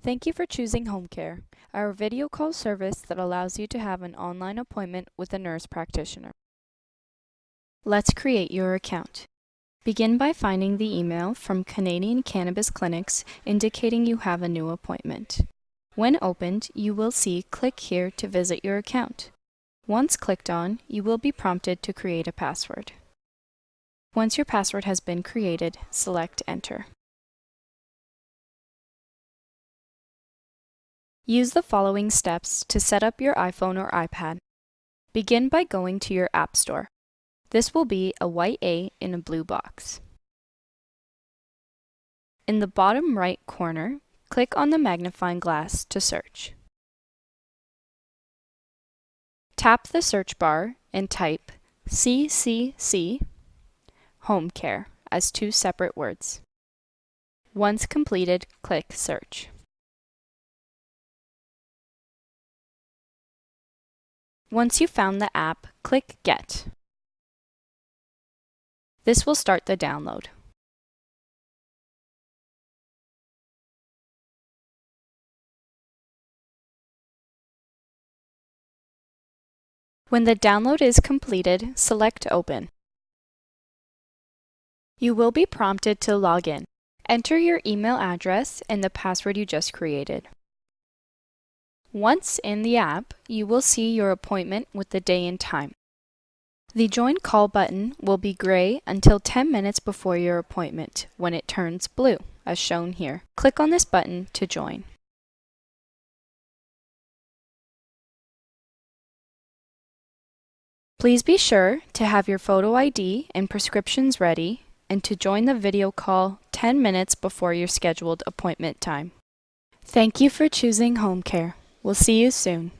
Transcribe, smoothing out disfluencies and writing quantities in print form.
Thank you for choosing home care, our video call service that allows you to have an online appointment with a nurse practitioner. Let's create your account. Begin by finding the email from Canadian Cannabis Clinics indicating you have a new appointment. When opened, you will see "Click here to visit your account." Once clicked on, you will be prompted to create a password. Once your password has been created, select Enter. Use the following steps to set up your iPhone or iPad. Begin by going to your App Store. This will be a white A in a blue box. In the bottom right corner, click on the magnifying glass to search. Tap the search bar and type CCC Home Care as two separate words. Once completed, click Search. Once you've found the app, click Get. This will start the download. When the download is completed, select Open. You will be prompted to log in. Enter your email address and the password you just created. Once in the app, you will see your appointment with the day and time. The Join Call button will be gray until 10 minutes before your appointment, when it turns blue, as shown here. Click on this button to join. Please be sure to have your photo ID and prescriptions ready and to join the video call 10 minutes before your scheduled appointment time. Thank you for choosing home care. We'll see you soon.